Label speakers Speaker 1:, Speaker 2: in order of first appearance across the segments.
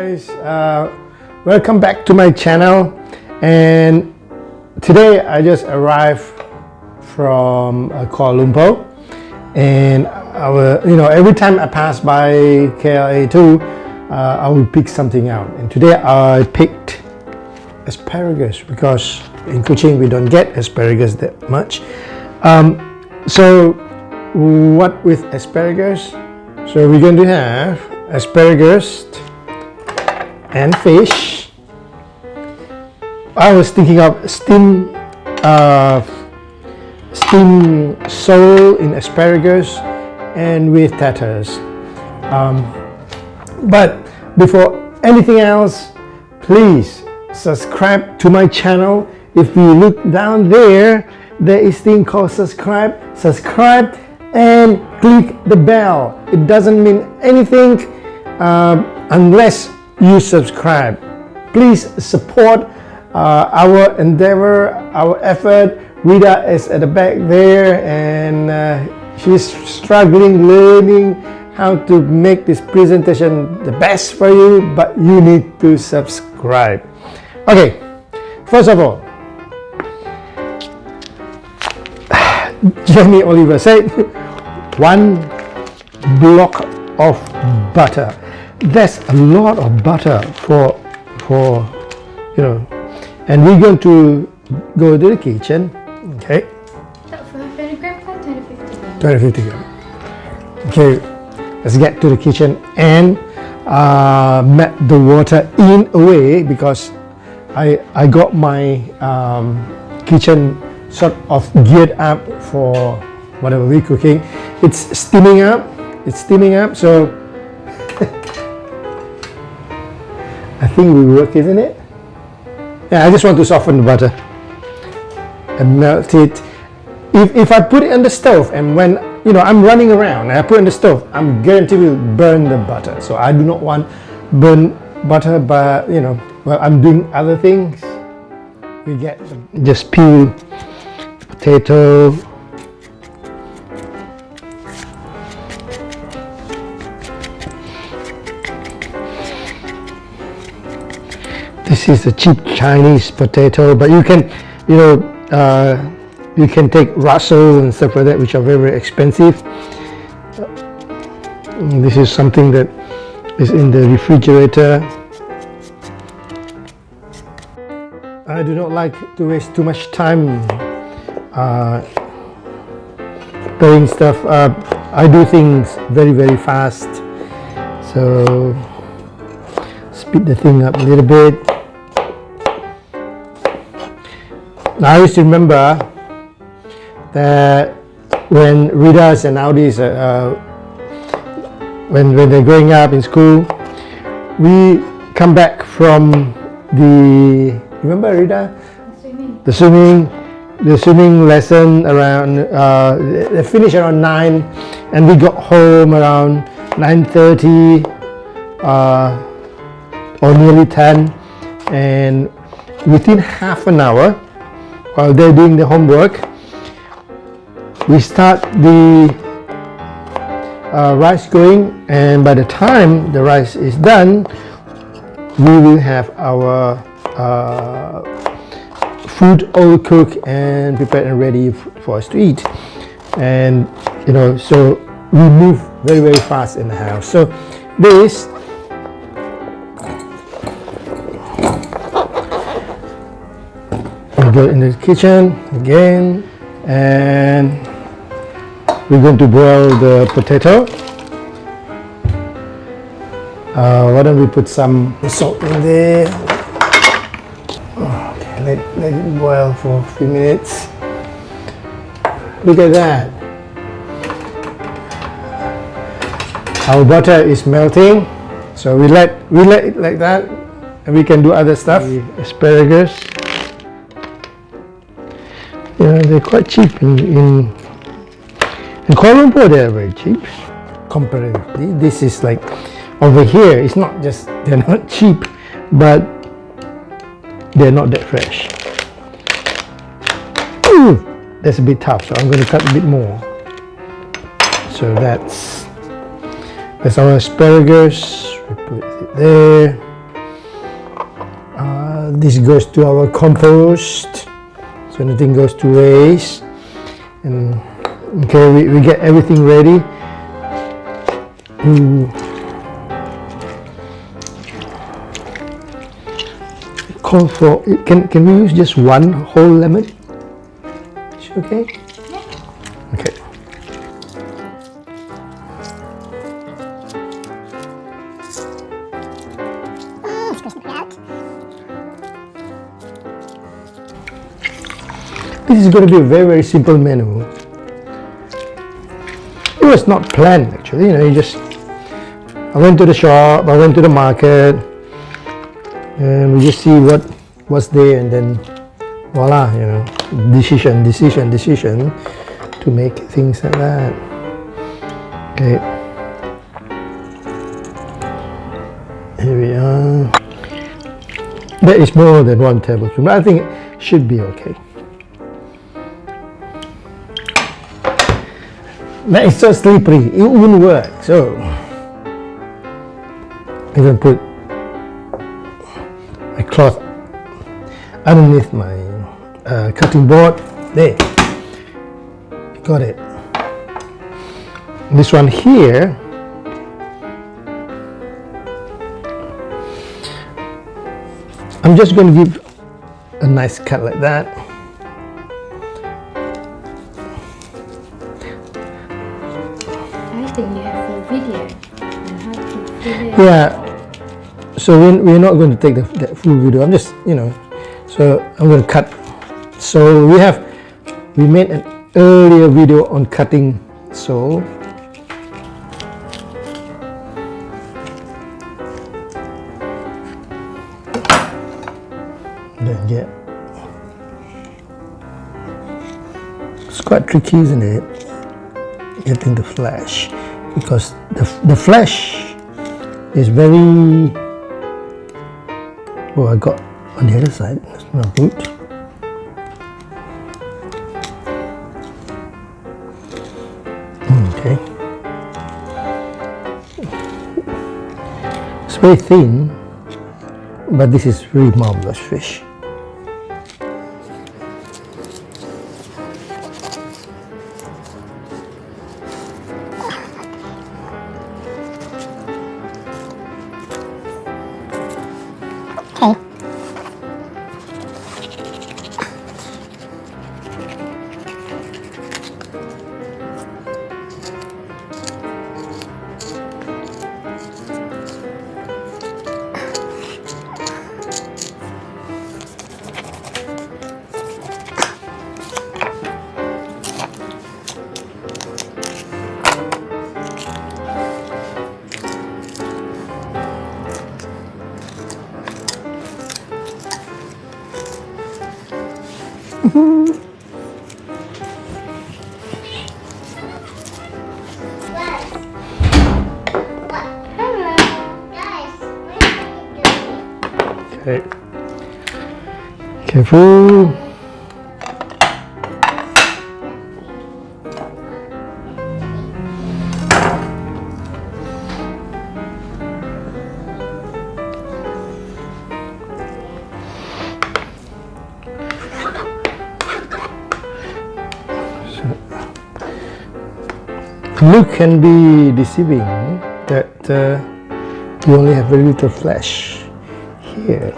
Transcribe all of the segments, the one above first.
Speaker 1: guys, welcome back to my channel. And today I just arrived from Kuala Lumpur, and every time I pass by KLA2 I will pick something out, and today I picked asparagus because in Kuching we don't get asparagus that much. So what with asparagus? So we're going to have asparagus and fish. I was thinking of steam sole in asparagus and with taters. But before anything else, please subscribe to my channel. If you look down there, there is thing called subscribe and click the bell. It doesn't mean anything unless you subscribe. Please support our endeavor, our effort. Rida is at the back there, and she's struggling, learning how to make this presentation the best for you, but you need to subscribe. Okay, first of all, Jamie Oliver said 1 block of butter. That's a lot of butter for and we're going to go to the kitchen. Okay,
Speaker 2: For 100 grams or 250 grams?
Speaker 1: 250 grams. Okay, let's get to the kitchen and met the water in a way, because I got my kitchen sort of geared up for whatever we're cooking. It's steaming up. So I think we work, isn't it? Yeah, I just want to soften the butter and melt it. If I put it on the stove, and when I'm running around and I put it on the stove, I'm guaranteed will burn the butter. So I do not want burn butter, but while I'm doing other things, we get just peel potato. This is a cheap Chinese potato, but you can you can take Russell and stuff like that, which are very, very expensive. This is something that is in the refrigerator. I do not like to waste too much time preparing stuff. I do things very, very fast, so speed the thing up a little bit. Now, I used to remember that when Ridas and Audis, when they're growing up in school, we come back from remember Rida? The swimming lesson around, they finished around 9, and we got home around 9:30 or nearly 10, and within half an hour, while they're doing the homework, we start the rice going, and by the time the rice is done, we will have our food all cooked and prepared and ready for us to eat. And so we move very, very fast in the house. So this we go in the kitchen again, and we're going to boil the potato. Why don't we put some salt in there? Okay, let it boil for a few minutes. Look at that. Our butter is melting, so we let it like that, and we can do other stuff. The asparagus. They're quite cheap in Kuala Lumpur. They're very cheap comparatively. This is like over here. It's not just they're not cheap, but they're not that fresh. Ooh, that's a bit tough, so I'm going to cut a bit more. So that's our asparagus. We put it there. this goes to our compost, so nothing goes to waste. And okay, we get everything ready. Call for, can we use just one whole lemon? Is it okay? Yeah. Okay. This is going to be a very, very simple menu. It was not planned actually, you just, I went to the shop, I went to the market, and we just see what's there, and then voila, decision to make things like that. Okay, here we are. That is more than 1 tablespoon, but I think it should be okay. That is so slippery, it wouldn't work, so I'm going to put my cloth underneath my cutting board. There, got it. This one here, I'm just going to give a nice cut like that.
Speaker 2: I think you have a video on how to fill it.
Speaker 1: Yeah, so we're not going to take that full video. I'm just, so I'm going to cut. So we made an earlier video on cutting sole. Then yeah, it's quite tricky, isn't it? Getting the flesh, because the flesh is very, I got on the other side, that's not good. Okay, it's very thin, but this is really marvelous fish. Okay, careful. Look can be deceiving that you only have very little flesh here.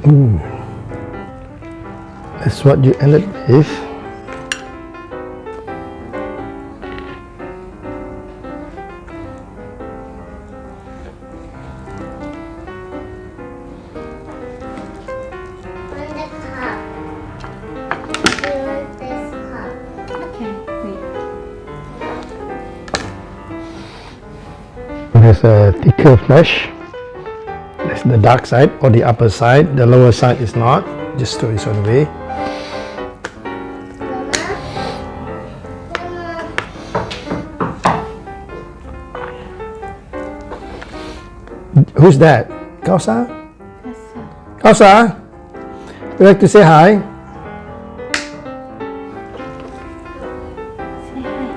Speaker 1: Ooh, that's what you ended with. There's a thicker flesh. That's the dark side or the upper side. The lower side is not. Just throw this one away. Who's that? Kausa? Kausa? Would you like to say hi?
Speaker 2: Say hi.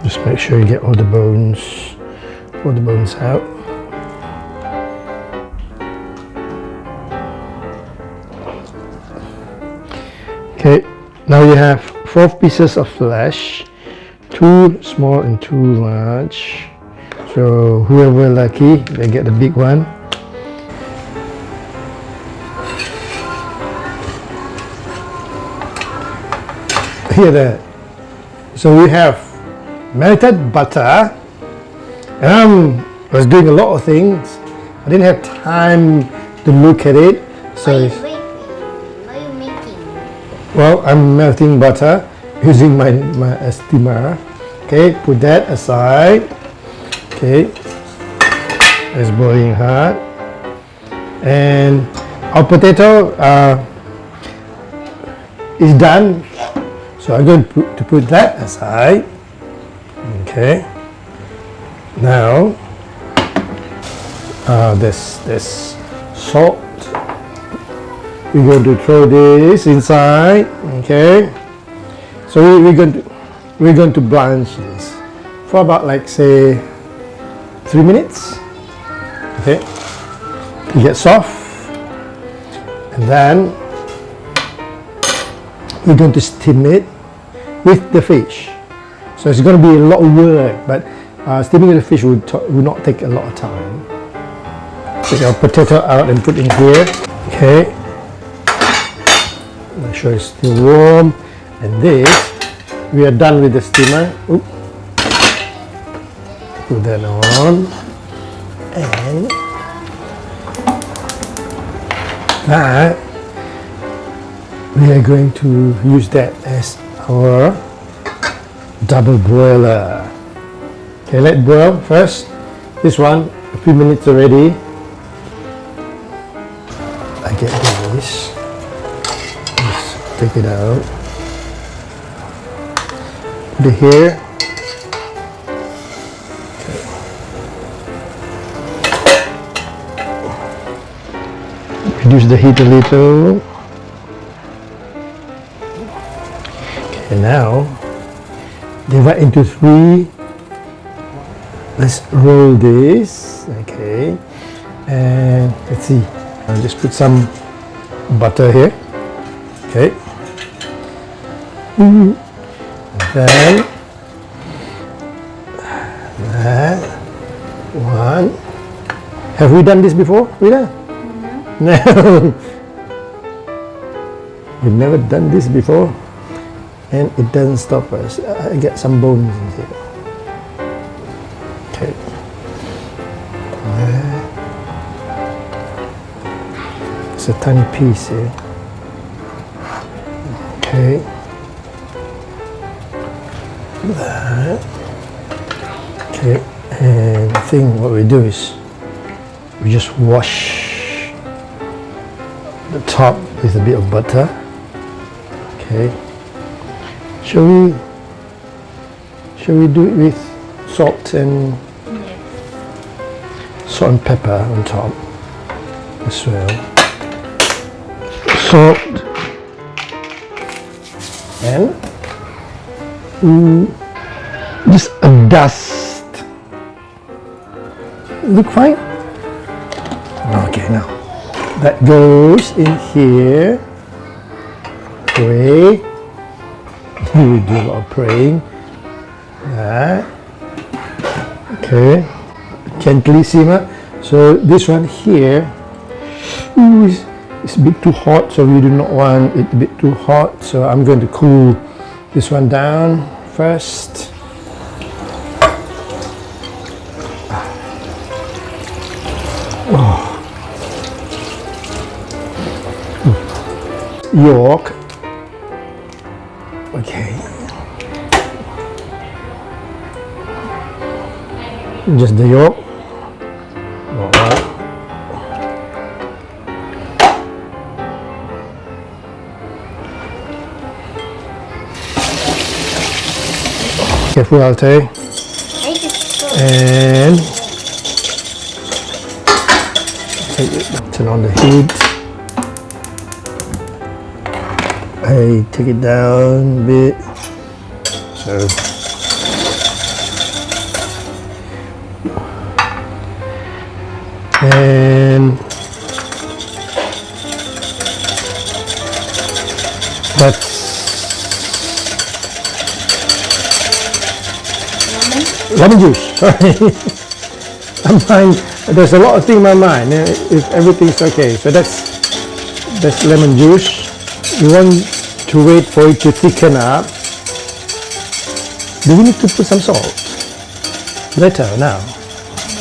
Speaker 1: Just make sure you get all the bones out. Okay, now you have 4 pieces of flesh, 2 small and 2 large. So whoever lucky, they get the big one. Here that. So we have melted butter, and I was doing a lot of things. I didn't have time to look at it. So
Speaker 2: What are you making?
Speaker 1: well, I'm melting butter using my steamer. Okay, put that aside. Okay, it's boiling hot, and our potato is done. So I'm going to put that aside. Okay. Now, this salt. We're going to throw this inside. Okay. So we're going to blanch this for about, like, say 3 minutes. Okay. To get soft, and then we're going to steam it with the fish. So it's going to be a lot of work, but steaming the fish will not take a lot of time. Take our potato out and put in here. Okay. Make sure it's still warm. And this, we are done with the steamer. Oop. Put that on. And that, we are going to use that as our double boiler. Okay, let boil first. This one, a few minutes already. I get this. Just take it out. Put it here. Okay. Reduce the heat a little. Okay, now divide into 3. Let's roll this. Okay, and let's see. I'll just put some butter here. Okay. And then that one. Have we done this before, Rida? No. We've never done this before, and it doesn't stop us. I get some bones in here. Okay. It's a tiny piece here. Okay. That. Okay. And I think what we do is we just wash the top with a bit of butter. Okay. Shall we do it with salt and salt and pepper on top as well? Salt and just a dust. Look fine? Okay, now that goes in here. Pray. We do a lot of praying. That. Okay. Gently simmer. So this one here is a bit too hot, so we do not want it a bit too hot. So I'm going to cool this one down first. Yolk. Okay. Just the yolk. Alright. Careful, Alte. And turn on the heat. I take it down a bit. So and that's lemon juice. Sorry. There's a lot of things in my mind. If everything's okay, so that's lemon juice. You want to wait for it to thicken up. Do we need to put some salt? Later, now.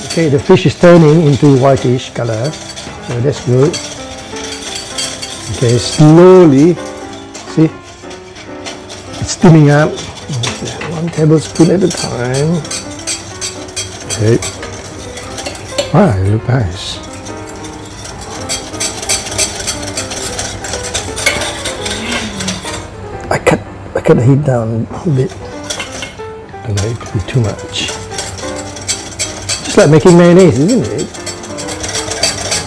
Speaker 1: Okay, the fish is turning into whitish color, so that's good. Okay, slowly, see, it's steaming up. 1 tablespoon at a time. Okay. Wow, it looks nice. I cut the heat down a bit. I know it could be too much. Just like making mayonnaise, isn't it?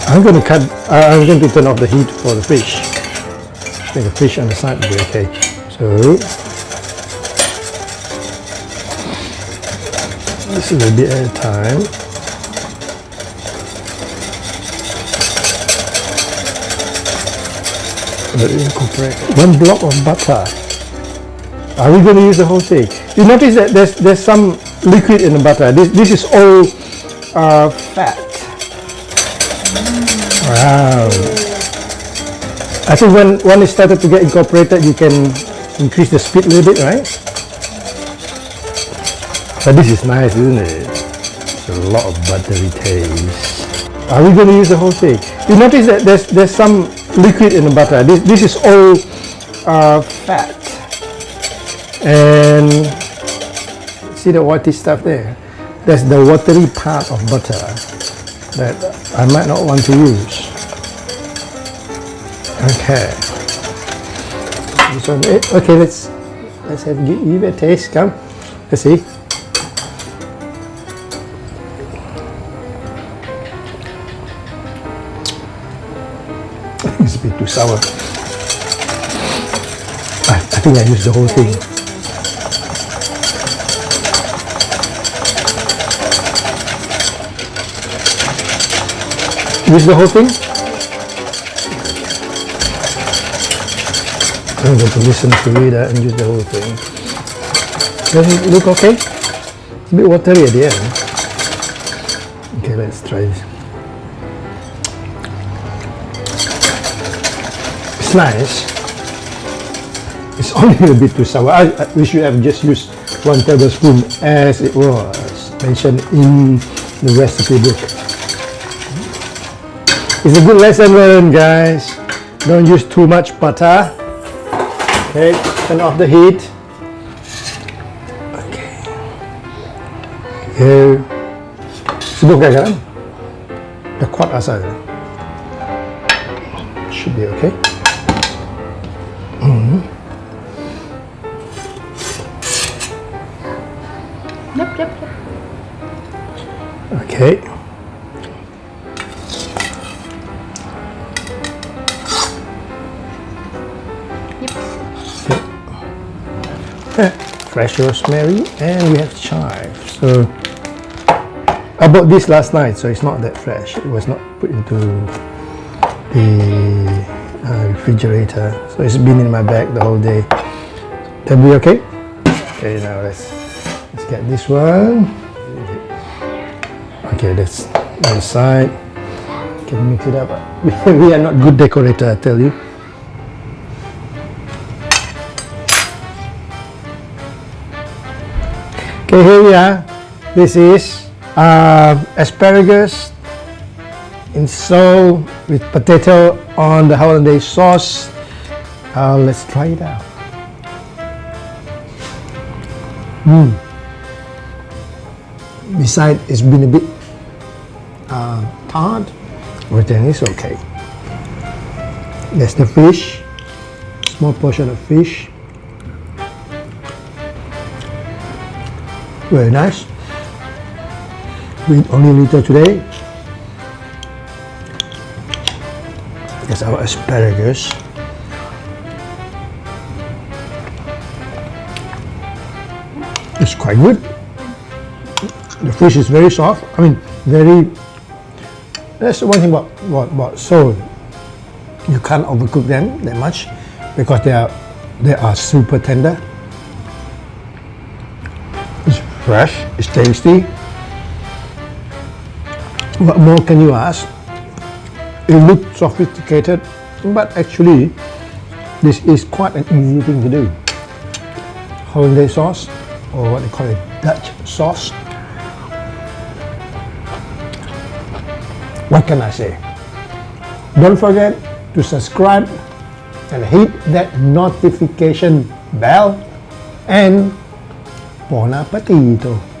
Speaker 1: I'm going to turn off the heat for the fish. I think the fish on the side will be okay. So this is a bit at a time. Let it incorporate 1 block of butter. Are we going to use the whole thing? You notice that there's some liquid in the butter. This is all fat. Wow. I think when it started to get incorporated, you can increase the speed a little bit, right? But this is nice, isn't it? It's a lot of buttery taste. Are we going to use the whole thing? You notice that there's some liquid in the butter. This is all fat. And see the whitey stuff there? That's the watery part of butter that I might not want to use. Okay. This one, okay, let's give it a taste. Come, let's see. It's a bit too sour. I think I used the whole thing. Use the whole thing? I'm going to listen to Rida and use the whole thing. Does it look okay? It's a bit watery at the end. Okay, let's try this. It's nice. It's only a bit too sour. We should have just used 1 tablespoon as it was mentioned in the recipe book. It's a good lesson learned, guys. Don't use too much butter. Okay, turn off the heat. Okay. Here. Sudah kan? Dah kuat asal. Should be okay.
Speaker 2: Yep.
Speaker 1: Okay. Fresh rosemary, and we have chives. So I bought this last night, so it's not that fresh. It was not put into the refrigerator, so it's been in my bag the whole day. That be okay? Okay, now let's get this one. Okay, that's on the side. Can mix it up. We are not good decorator, I tell you. Okay, here we are. This is asparagus in sole with potato on the Hollandaise sauce. Let's try it out. Besides, it's been a bit hard, but then it's okay. That's the fish, small portion of fish. Very nice. We eat only a little today. That's our asparagus. It's quite good. The fish is very soft. I mean, very. That's one thing about sole. You can't overcook them that much because they are super tender. It's fresh. It's tasty. What more can you ask? It looks sophisticated, but actually, this is quite an easy thing to do. Hollandaise sauce, or what they call it, Dutch sauce. What can I say? Don't forget to subscribe and hit that notification bell, and buon appetito!